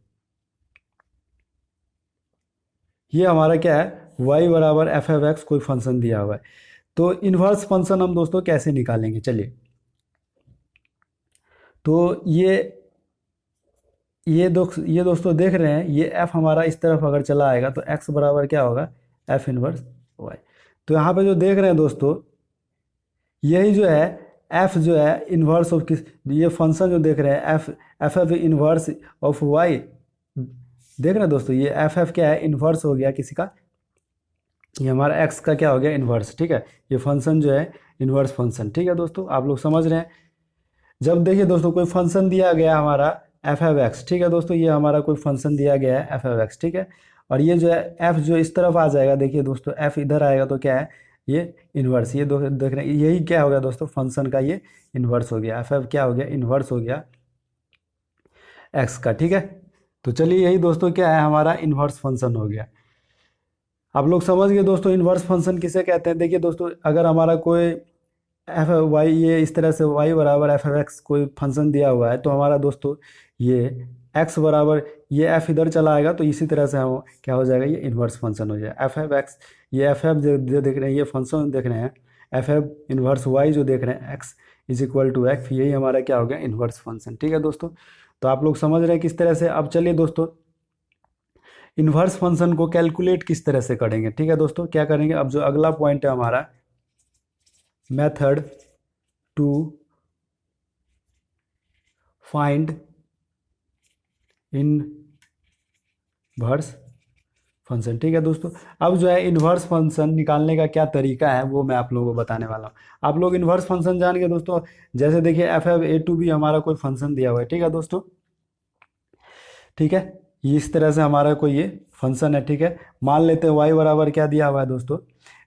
ये हमारा क्या है, y बराबर एफ एफ एक्स कोई फंक्शन दिया हुआ है। तो इन्वर्स फंक्शन हम दोस्तों कैसे निकालेंगे, चलिए तो ये दोस्तों देख रहे हैं, ये f हमारा इस तरफ अगर चला आएगा तो x बराबर क्या होगा, f इनवर्स y। तो यहाँ पे जो देख रहे हैं दोस्तों, यही जो है f जो है इन्वर्स ऑफ किस, ये फंक्शन जो देख रहे हैं F F inverse of y, देख रहे हैं दोस्तों, ये एफ एफ क्या है, इन्वर्स हो गया किसी का, ये हमारा x का क्या हो गया, इन्वर्स। ठीक है, ये फंक्शन जो है इन्वर्स फंक्शन। ठीक है दोस्तों, आप लोग समझ रहे हैं। जब देखिए दोस्तों कोई फंक्शन दिया गया हमारा एफ एफ एक्स, ठीक है दोस्तों, ये हमारा कोई फंक्शन दिया गया है एफ एफ एक्स। ठीक है, और ये जो है एफ जो इस तरफ आ जाएगा, देखिए दोस्तों एफ इधर आएगा तो क्या है, ये इन्वर्स, ये देख रहे हैं, यही क्या हो गया दोस्तों, फंक्शन का ये इन्वर्स हो गया, एफ एफ क्या हो गया, इन्वर्स हो गया एक्स का। ठीक है, तो चलिए यही दोस्तों क्या है, हमारा इन्वर्स फंक्शन हो गया। आप लोग समझ गए दोस्तों इन्वर्स फंक्शन किसे कहते हैं। देखिए दोस्तों, अगर हमारा कोई एफ वाई, ये इस तरह से y बराबर एफ एफ एक्स कोई फंक्शन दिया हुआ है, तो हमारा दोस्तों ये x बराबर, ये f इधर चला आएगा तो इसी तरह से हम क्या हो जाएगा, ये इन्वर्स फंक्शन हो जाएगा एफ एफ एक्स। ये एफ एफ जो देख रहे हैं, ये फंक्शन देख रहे हैं एफ एफ इन्वर्स y जो देख रहे हैं x is equal to X, यही हमारा क्या हो गया, इन्वर्स फंक्शन। ठीक है दोस्तों, तो आप लोग समझ रहे हैं किस तरह से। अब चलिए दोस्तों, इन्वर्स फंक्शन को कैलकुलेट किस तरह से करेंगे। ठीक है दोस्तों, क्या करेंगे, अब जो अगला पॉइंट है हमारा, method to find inverse function. ठीक है दोस्तों, अब जो है इन्वर्स फंक्शन निकालने का क्या तरीका है वो मैं आप लोगों को बताने वाला हूँ। आप लोग इन्वर्स फंक्शन जान गए दोस्तों, जैसे देखिए F F A to B हमारा कोई फंक्शन दिया हुआ है। ठीक है दोस्तों, ठीक है, इस तरह से हमारा कोई ये फंक्शन है। ठीक है, मान लेते हैं y बराबर क्या दिया हुआ है दोस्तों,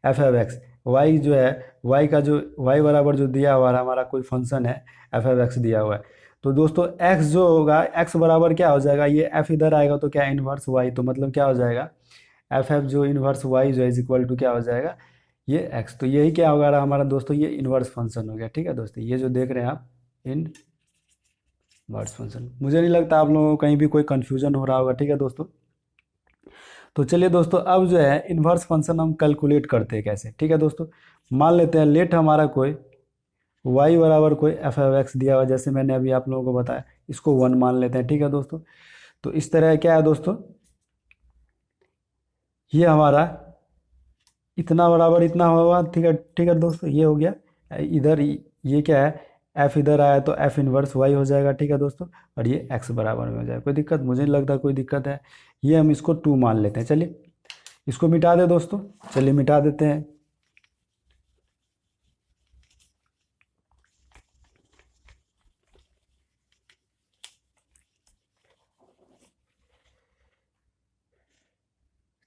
एफ एफ एक्स। वाई जो है, y का जो y बराबर जो दिया हुआ है हमारा कोई फंक्शन है एफ एफ एक्स दिया हुआ है। तो दोस्तों x जो होगा, x बराबर क्या हो जाएगा, ये f इधर आएगा तो क्या, इन्वर्स y, तो मतलब क्या हो जाएगा, एफ एफ जो इन्वर्स वाई जो है इज इक्वल टू क्या हो जाएगा, ये एक्स। तो यही क्या होगा हमारा दोस्तों, ये इन्वर्स फंक्शन हो गया। ठीक है दोस्तों, ये जो देख रहे हैं आप इन्वर्स फंक्शन, मुझे नहीं लगता आप लोगों को कहीं भी कोई कन्फ्यूजन हो रहा होगा। ठीक है दोस्तों, तो चलिए दोस्तों अब जो है इन्वर्स फंक्शन हम कैलकुलेट करते हैं कैसे। ठीक है दोस्तों, मान लेते हैं लेट हमारा कोई y बराबर कोई एफ एफ एक्स दिया हुआ, जैसे मैंने अभी आप लोगों को बताया, इसको 1 मान लेते हैं। ठीक है दोस्तों, तो इस तरह क्या है दोस्तों, ये हमारा इतना बराबर इतना होगा। ठीक है दोस्तों, ये हो गया। इधर ये क्या है, f इधर आया तो f इनवर्स y हो जाएगा। ठीक है दोस्तों, और ये x बराबर में हो जाएगा। कोई दिक्कत, मुझे नहीं लगता कोई दिक्कत है। ये हम इसको 2 मान लेते हैं। चलिए इसको मिटा दे दोस्तों, चलिए मिटा देते हैं।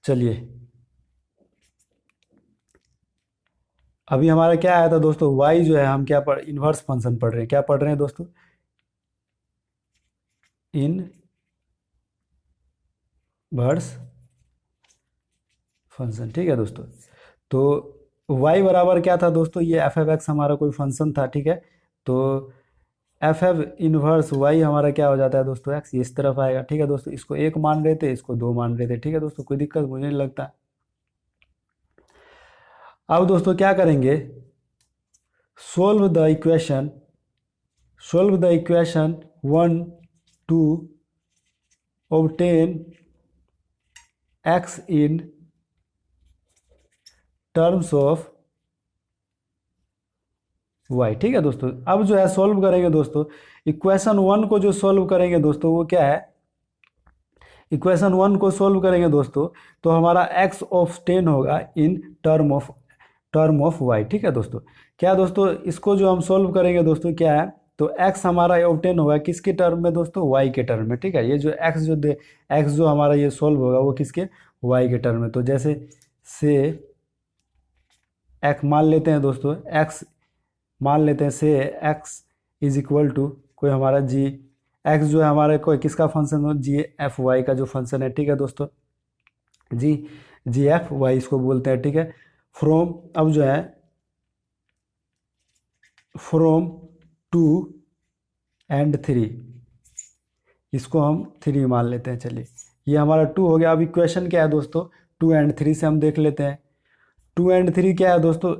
चलिए अभी हमारा क्या आया था दोस्तों, y जो है हम क्या पढ़ इन्वर्स फंक्शन पढ़ रहे हैं। क्या पढ़ रहे हैं दोस्तों, इनवर्स फंक्शन। ठीक है दोस्तों, तो y बराबर क्या था दोस्तों, ये एफ एफ एक्स हमारा कोई फंक्शन था। ठीक है, तो एफ एफ इनवर्स y हमारा क्या हो जाता है दोस्तों, x, ये इस तरफ आएगा। ठीक है दोस्तों, इसको 1 मान रहे थे, इसको 2 मान रहे थे। ठीक है दोस्तों, कोई दिक्कत मुझे नहीं लगता। अब दोस्तों क्या करेंगे, solve the equation 1 to obtain x in terms of y। ठीक है दोस्तों, अब जो है सॉल्व करेंगे दोस्तों, इक्वेशन 1 को जो सॉल्व करेंगे दोस्तों, वो क्या है, इक्वेशन 1 को सॉल्व करेंगे दोस्तों, तो हमारा x ऑफ 10 होगा इन टर्म ऑफ y। ठीक है दोस्तों, क्या दोस्तों, इसको जो हम सॉल्व करेंगे दोस्तों क्या है, तो x हमारा ऑब्टेन होगा किसके टर्म में दोस्तों, y के टर्म में। ठीक है, ये जो x जो हमारा ये सॉल्व होगा वो किसके, y के टर्म में। तो जैसे से x मान लेते हैं दोस्तों, x मान लेते हैं से x इज इक्वल टू कोई हमारा g, x जो है हमारे कोई किसका फंक्शन हो, जी एफ वाई का जो फंक्शन है। ठीक है दोस्तों, जी एफ वाई इसको बोलते हैं। ठीक है, फ्रॉम, अब जो है फ्रॉम 2 and 3, इसको हम 3 मान लेते हैं। चलिए ये हमारा 2 हो गया। अब इक्वेशन क्या है दोस्तों, 2 and 3 से हम देख लेते हैं। 2 and 3 क्या है दोस्तों,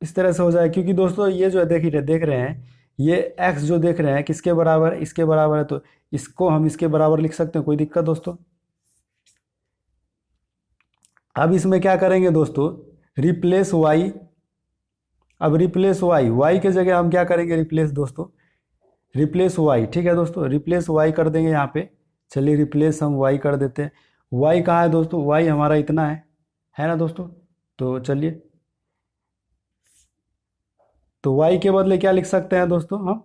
इस तरह से हो जाए, क्योंकि दोस्तों ये जो देख रहे हैं, ये x जो देख रहे हैं किसके बराबर है, इसके बराबर है, तो इसको हम इसके बराबर लिख सकते हैं। कोई दिक्कत दोस्तों। अब इसमें क्या करेंगे दोस्तों, रिप्लेस y, अब रिप्लेस y के जगह हम क्या करेंगे, रिप्लेस दोस्तों, रिप्लेस y। ठीक है दोस्तों, रिप्लेस y कर देंगे यहाँ पे। चलिए रिप्लेस हम y कर देते हैं। y कहाँ है दोस्तों, y हमारा इतना है ना दोस्तों। तो चलिए, तो y के बदले क्या लिख सकते हैं दोस्तों हम,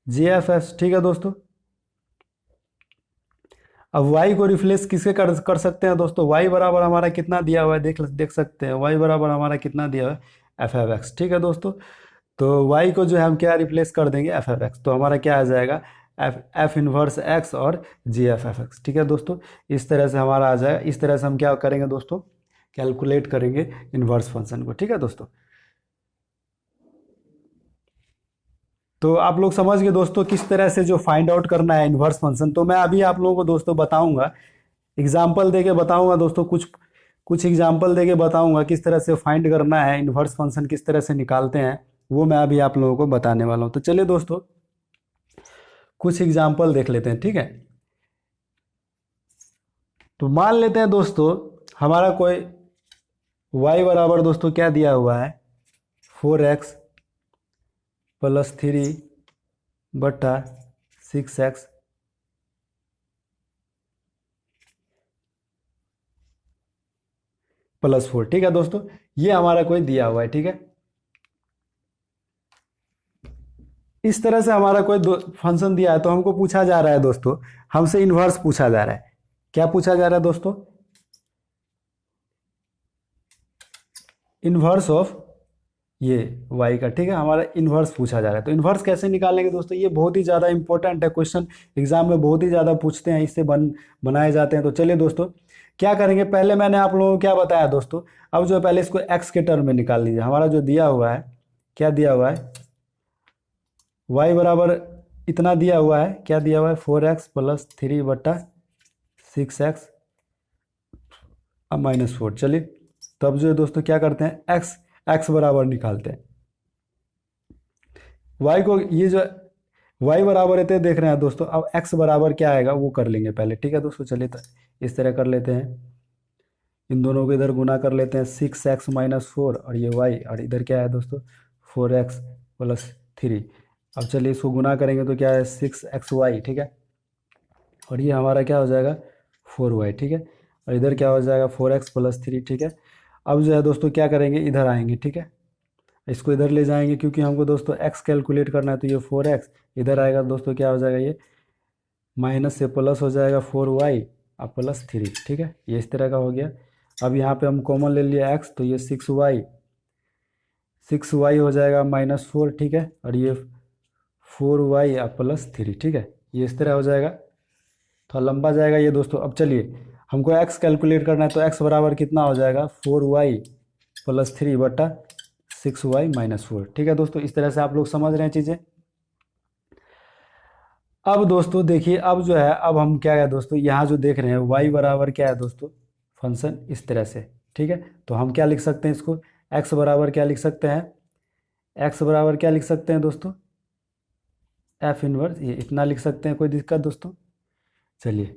जी एफ एस। ठीक है दोस्तों, अब y को रिप्लेस किसके कर सकते हैं दोस्तों, y बराबर हमारा कितना दिया हुआ है, देख सकते हैं, y बराबर हमारा कितना दिया हुआ है, एफ एफ एक्स। ठीक है दोस्तों, तो y को जो है हम क्या रिप्लेस कर देंगे, एफ एफ एक्स, तो हमारा क्या आ जाएगा, एफ इनवर्स एक्स और जी एफ एफ एक्स। ठीक है दोस्तों, इस तरह से हमारा आ जाएगा। इस तरह से हम क्या करेंगे दोस्तों, कैलकुलेट करेंगे इन्वर्स फंक्शन को। ठीक है दोस्तों, तो आप लोग समझ गए दोस्तों किस तरह से जो फाइंड आउट करना है इन्वर्स फंक्शन। तो मैं अभी आप लोगों को दोस्तों बताऊंगा, एग्जाम्पल देके बताऊंगा दोस्तों, कुछ कुछ एग्जाम्पल देके बताऊंगा किस तरह से फाइंड करना है, इन्वर्स फंक्शन किस तरह से निकालते हैं, वो मैं अभी आप लोगों को बताने वाला हूँ। तो चलिए दोस्तों कुछ एग्जाम्पल देख लेते हैं। ठीक है, तो मान लेते हैं दोस्तों हमारा कोई y बराबर दोस्तों क्या दिया हुआ है, 4x प्लस 3 बटा 6x प्लस 4। ठीक है दोस्तों, ये हमारा कोई दिया हुआ है। ठीक है, इस तरह से हमारा कोई फंक्शन दिया है, तो हमको पूछा जा रहा है दोस्तों, हमसे इन्वर्स पूछा जा रहा है। क्या पूछा जा रहा है दोस्तों, इन्वर्स ऑफ ये y का, ठीक है, हमारा इन्वर्स पूछा जा रहा है। तो इन्वर्स कैसे निकालेंगे दोस्तों, ये बहुत ही ज़्यादा इंपॉर्टेंट है क्वेश्चन, एग्जाम में बहुत ही ज़्यादा पूछते हैं, इससे बनाए जाते हैं। तो चलिए दोस्तों क्या करेंगे, पहले मैंने आप लोगों को क्या बताया दोस्तों, अब जो है पहले इसको x के टर्म में निकाल लीजिए। हमारा जो दिया हुआ है, क्या दिया हुआ है, y बराबर इतना दिया हुआ है, क्या दिया हुआ है, 4x प्लस 3/6x -4। चलिए तो अब जो है दोस्तों क्या करते हैं, x बराबर निकालते हैं। y को, ये जो y बराबर है, देख रहे हैं दोस्तों, अब x बराबर क्या आएगा वो कर लेंगे पहले, ठीक है दोस्तों। चलिए तो इस तरह कर लेते हैं, इन दोनों को इधर गुना कर लेते हैं, 6x -4 और ये y, और इधर क्या है दोस्तों 4x प्लस 3। अब चलिए इसको गुना करेंगे तो क्या है 6xy, ठीक है, और ये हमारा क्या हो जाएगा 4y, ठीक है, और इधर क्या हो जाएगा 4x प्लस 3, ठीक है। अब जो है दोस्तों क्या करेंगे, इधर आएंगे, ठीक है, इसको इधर ले जाएंगे, क्योंकि हमको दोस्तों x कैलकुलेट करना है। तो ये 4x इधर आएगा दोस्तों, क्या हो जाएगा, ये माइनस से प्लस हो जाएगा 4y और प्लस 3, ठीक है, ये इस तरह का हो गया। अब यहाँ पे हम कॉमन ले लिया x, तो ये 6y हो जाएगा -4, ठीक है, और ये 4y और प्लस 3, ठीक है, ये इस तरह हो जाएगा, थोड़ा लंबा जाएगा ये दोस्तों। अब चलिए हमको x कैलकुलेट करना है, तो x बराबर कितना हो जाएगा 4y प्लस 3/6y -4, ठीक है दोस्तों। इस तरह से आप लोग समझ रहे हैं चीज़ें। अब दोस्तों देखिए, अब जो है, अब हम क्या है दोस्तों, यहाँ जो देख रहे हैं y बराबर क्या है दोस्तों, फंक्शन इस तरह से, ठीक है। तो हम क्या लिख सकते हैं इसको, x बराबर क्या लिख सकते हैं, x बराबर क्या लिख सकते हैं दोस्तों, f इनवर्स, ये इतना लिख सकते हैं, कोई दिक्कत दोस्तों। चलिए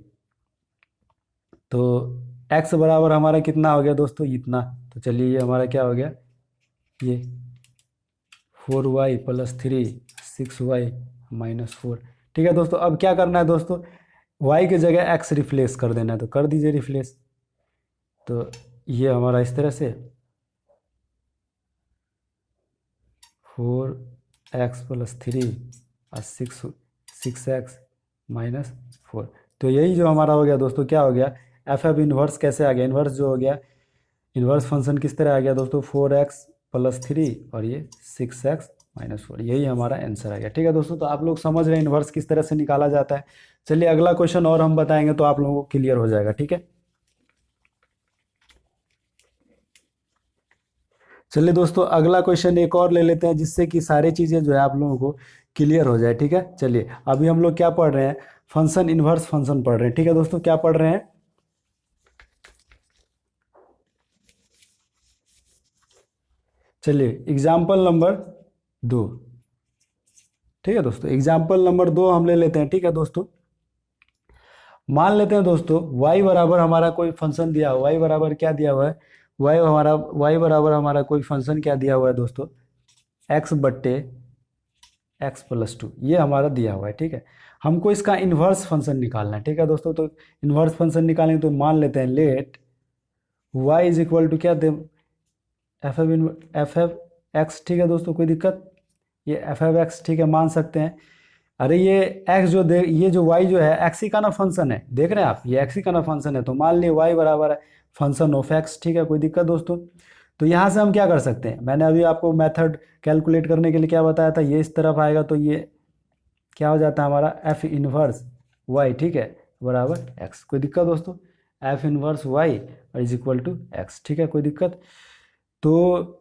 तो x बराबर हमारा कितना हो गया दोस्तों, इतना। तो चलिए ये हमारा क्या हो गया, ये 4y प्लस 3 6y -4, ठीक है दोस्तों। अब क्या करना है दोस्तों, y की जगह x रिप्लेस कर देना है, तो कर दीजिए रिप्लेस। तो ये हमारा इस तरह से 4x प्लस 3 और 6x -4। तो यही जो हमारा हो गया दोस्तों, क्या हो गया, एफ इन्वर्स कैसे आ गया, इन्वर्स जो हो गया, इन्वर्स फंक्शन किस तरह आ गया दोस्तों, 4x प्लस 3 और ये 6x -4, यही हमारा आंसर आ गया, ठीक है दोस्तों। तो आप लोग समझ रहे हैं इन्वर्स किस तरह से निकाला जाता है। चलिए अगला क्वेश्चन और हम बताएंगे तो आप लोगों को क्लियर हो जाएगा, ठीक है। चलिए दोस्तों अगला क्वेश्चन एक और ले लेते हैं, जिससे कि सारी चीज़ें जो है आप लोगों को क्लियर हो जाए, ठीक है। चलिए अभी हम लोग क्या पढ़ रहे हैं, फंक्शन इन्वर्स फंक्शन पढ़ रहे हैं, ठीक है दोस्तों। क्या पढ़ रहे हैं, चलिए एग्जाम्पल नंबर 2, ठीक है दोस्तों। एग्जाम्पल नंबर 2 हम ले लेते हैं, ठीक है दोस्तों। मान लेते हैं दोस्तों y बराबर हमारा कोई फंक्शन दिया हुआ, y बराबर क्या दिया हुआ है, y बराबर हमारा कोई फंक्शन क्या दिया हुआ है दोस्तों, x प्लस 2, ये हमारा दिया हुआ है, ठीक है। हमको इसका इन्वर्स फंक्शन निकालना है, ठीक है दोस्तों। तो इन्वर्स फंक्शन निकालेंगे तो मान लेते हैं let y is equal to क्या दे, एफ एफ एक्स, ठीक है दोस्तों, कोई दिक्कत, ये एफ एक्स, ठीक है, मान सकते हैं। अरे ये x जो दे, ये जो y जो है x ही का ना फंक्शन है, देख रहे हैं आप, ये x ही का ना फंक्शन है। तो मान लिए y बराबर है फंक्शन ऑफ x, ठीक है, कोई दिक्कत दोस्तों। तो यहाँ से हम क्या कर सकते हैं, मैंने अभी आपको मेथड कैलकुलेट करने के लिए क्या बताया था, ये इस तरफ आएगा तो ये क्या हो जाता है हमारा एफ इनवर्स y, ठीक है, बराबर x, कोई दिक्कत दोस्तों, F inverse y is equal to x, ठीक है, कोई दिक्कत। तो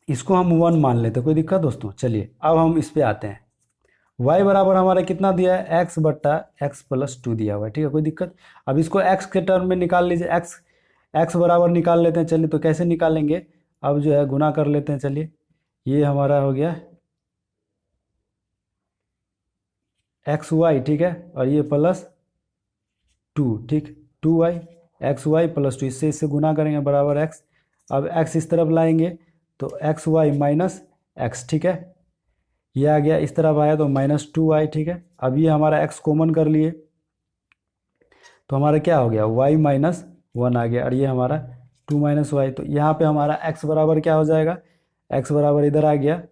इसको हम 1 मान लेते हैं, कोई दिक्कत दोस्तों। चलिए अब हम इस पे आते हैं, y बराबर हमारा कितना दिया है, x प्लस 2 दिया हुआ है, ठीक है, कोई दिक्कत। अब इसको x के टर्म में निकाल लीजिए, x बराबर निकाल लेते हैं। चलिए तो कैसे निकालेंगे, अब जो है गुना कर लेते हैं। चलिए ये हमारा हो गया xy, ठीक है, और ये प्लस 2, ठीक, 2y, xy प्लस 2, इससे गुना करेंगे बराबर x। अब x इस तरफ लाएंगे तो xy माइनस x, ठीक है, ये आ गया, इस तरफ आया तो -2y, ठीक है। अब ये हमारा x कॉमन कर लिए तो हमारा क्या हो गया, y -1 आ गया, और ये हमारा 2 y। तो यहाँ पे हमारा x बराबर क्या हो जाएगा, x बराबर इधर आ गया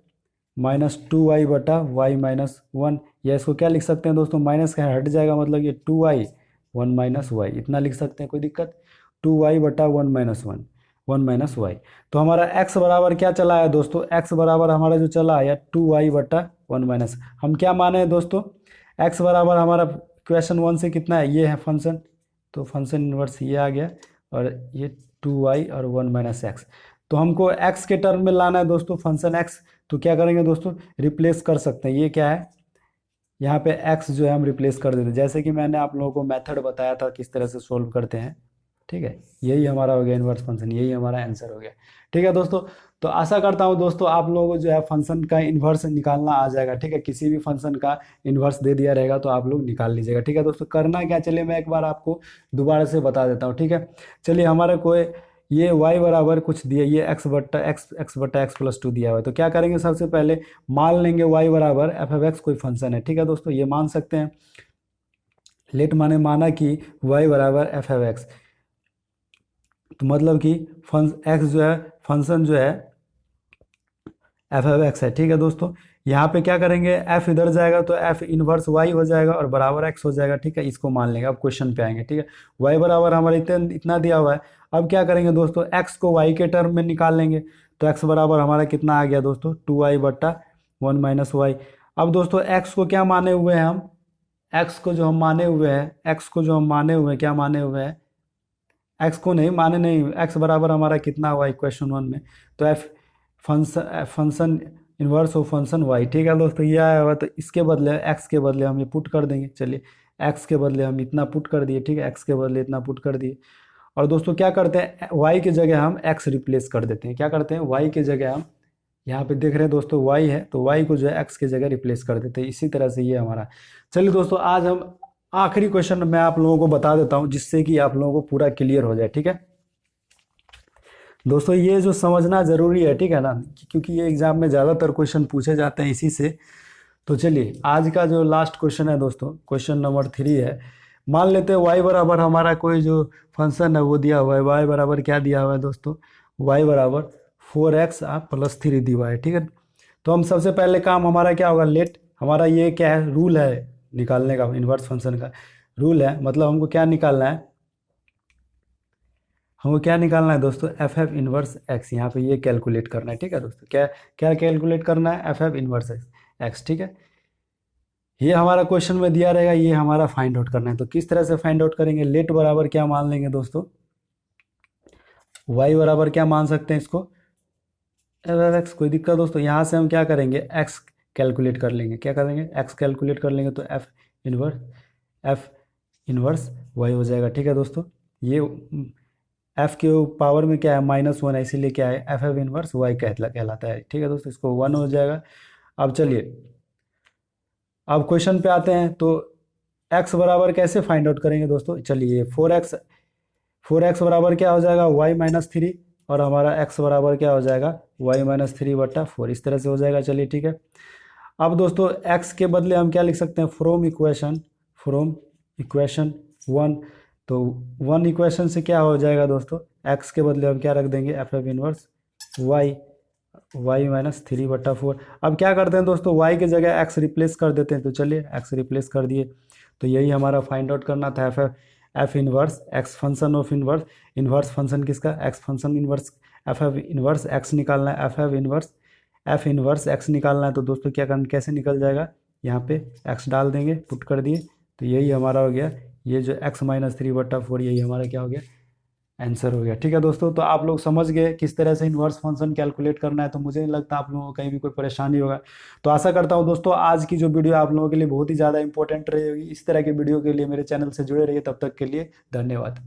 -2y बटा y -1, या इसको क्या लिख सकते हैं दोस्तों, माइनस का हट जाएगा, मतलब ये 2y 1 - y, इतना लिख सकते हैं, कोई दिक्कत, 2y बटा 1 - 1, वन माइनस वाई। तो हमारा x बराबर क्या चला है दोस्तों, x बराबर हमारा जो चला है 2y बटा वन माइनस, हम क्या माने हैं दोस्तों, x बराबर हमारा इक्वेशन 1 से कितना है, ये है फंक्शन, तो फंक्शन इन्वर्स ये आ गया, और ये 2y और वन माइनस एक्स। तो हमको x के टर्म में लाना है दोस्तों फंक्शन x, तो क्या करेंगे दोस्तों, रिप्लेस कर सकते हैं, ये क्या है, यहाँ पे x जो है हम रिप्लेस कर देते हैं, जैसे कि मैंने आप लोगों को मेथड बताया था किस तरह से सोल्व करते हैं। ठीक है, यही हमारा हो गया इन्वर्स फंक्शन, यही हमारा आंसर हो गया। ठीक है दोस्तों, तो आशा करता हूँ दोस्तों आप लोगों को जो है फंक्शन का इन्वर्स निकालना आ जाएगा। ठीक है, किसी भी फंक्शन का इन्वर्स दे दिया रहेगा तो आप लोग निकाल लीजिएगा। ठीक है दोस्तों, करना क्या, चलिए मैं एक बार आपको दोबारा से बता देता हूँ। ठीक है, चलिए हमारे कोई ये y बराबर कुछ दिया, ये x बट्टा एक्स प्लस टू दिया हुआ है, तो क्या करेंगे, सबसे पहले मान लेंगे y बराबर f(x) कोई फंक्शन है। ठीक है दोस्तों, ये मान सकते हैं, लेट माने माना कि y बराबर f(x), तो मतलब कि x जो है फंक्शन जो है f(x) है। ठीक है दोस्तों, यहाँ पे क्या करेंगे, f इधर जाएगा तो f इनवर्स y हो जाएगा और बराबर x हो जाएगा। ठीक है, इसको मान लेंगे, अब क्वेश्चन पे आएंगे। ठीक है, y बराबर हमारा इतना दिया हुआ है, अब क्या करेंगे दोस्तों, x को y के टर्म में निकाल लेंगे, तो x बराबर हमारा कितना आ गया दोस्तों, 2y बट्टा वन माइनस वाई। अब दोस्तों x को क्या माने हुए हैं हम, x को जो हम माने हुए हैं, x को जो हम माने हुए हैं, क्या माने हुए हैं, x को नहीं माने, नहीं, x बराबर हमारा कितना हुआ इक्वेशन 1 में, तो f function inverse of function y। ठीक है दोस्तों, ये आया हुआ, तो इसके बदले x के बदले हम ये पुट कर देंगे। चलिए x के बदले हम इतना पुट कर दिए। ठीक है, x के बदले इतना पुट कर दिए, और दोस्तों क्या करते हैं, y की जगह हम x रिप्लेस कर देते हैं। क्या करते हैं, y की जगह हम, यहाँ पे देख रहे हैं दोस्तों y है, तो y को जो है x की जगह रिप्लेस कर देते हैं। इसी तरह से ये हमारा। चलिए दोस्तों, आज हम आखिरी क्वेश्चन मैं आप लोगों को बता देता हूँ, जिससे कि आप लोगों को पूरा क्लियर हो जाए। ठीक है दोस्तों, ये जो समझना ज़रूरी है, ठीक है ना, क्योंकि ये एग्जाम में ज़्यादातर क्वेश्चन पूछे जाते हैं इसी से। तो चलिए आज का जो लास्ट क्वेश्चन है दोस्तों, क्वेश्चन नंबर 3 है। मान लेते हैं y बराबर हमारा कोई जो फंक्शन है वो दिया हुआ है, y बराबर क्या दिया हुआ है दोस्तों, y बराबर 4x प्लस 3 दिया हुआ है। ठीक है, तो हम सबसे पहले काम हमारा क्या होगा, लेट, हमारा ये क्या है, रूल है निकालने का, इन्वर्स फंक्शन का रूल है, मतलब हमको क्या निकालना है, हमको क्या निकालना है दोस्तों, एफ इनवर्स एक्स, यहाँ पे ये कैलकुलेट करना है। ठीक है दोस्तों, क्या क्या कैलकुलेट करना है, एफ इनवर्स एक्स। ठीक है, ये हमारा क्वेश्चन में दिया रहेगा, ये हमारा फाइंड आउट करना है। तो किस तरह से फाइंड आउट करेंगे, लेट बराबर क्या मान लेंगे दोस्तों, वाई बराबर क्या मान सकते हैं इसको, एफ एक्स। कोई दिक्कत दोस्तों, यहाँ से हम क्या करेंगे, एक्स कैलकुलेट कर लेंगे। क्या करेंगे, एक्स कैलकुलेट कर लेंगे, तो एफ इनवर्स वाई हो जाएगा। ठीक है दोस्तों, ये एफ के पावर में क्या है, -1 है, इसीलिए क्या है, एफ इनवर्स वाई कहलाता है। ठीक है दोस्तों, इसको 1 हो जाएगा। अब चलिए, अब क्वेश्चन पे आते हैं, तो x बराबर कैसे फाइंड आउट करेंगे दोस्तों, चलिए 4x बराबर क्या हो जाएगा, y-3, और हमारा x बराबर क्या हो जाएगा, y-3 बट्टा 4, इस तरह से हो जाएगा। चलिए ठीक है, अब दोस्तों x के बदले हम क्या लिख सकते हैं, फ्रॉम इक्वेशन 1, तो 1 इक्वेशन से क्या हो जाएगा दोस्तों, x के बदले हम क्या रख देंगे, एफ इनवर्स y-3 बट्टा 4। अब क्या करते हैं दोस्तों, y की जगह x रिप्लेस कर देते हैं, तो चलिए x रिप्लेस कर दिए, तो यही हमारा फाइंड आउट करना था, F inverse X function of inverse function किसका, X function inverse, F inverse X निकालना है, एफ इनवर्स एक्स निकालना है। तो दोस्तों क्या करना, कैसे निकल जाएगा, यहाँ पे x डाल देंगे, पुट कर दिए, तो यही हमारा हो गया, ये जो x-3 बट्टा 4, यही हमारा क्या हो गया, आंसर हो गया। ठीक है दोस्तों, तो आप लोग समझ गए किस तरह से इन्वर्स फंक्शन कैलकुलेट करना है, तो मुझे नहीं लगता आप लोगों को कहीं भी कोई परेशानी होगा। तो आशा करता हूं दोस्तों आज की जो वीडियो आप लोगों के लिए बहुत ही ज़्यादा इंपॉर्टेंट रहेगी। इस तरह के वीडियो के लिए मेरे चैनल से जुड़े रहिए, तब तक के लिए धन्यवाद।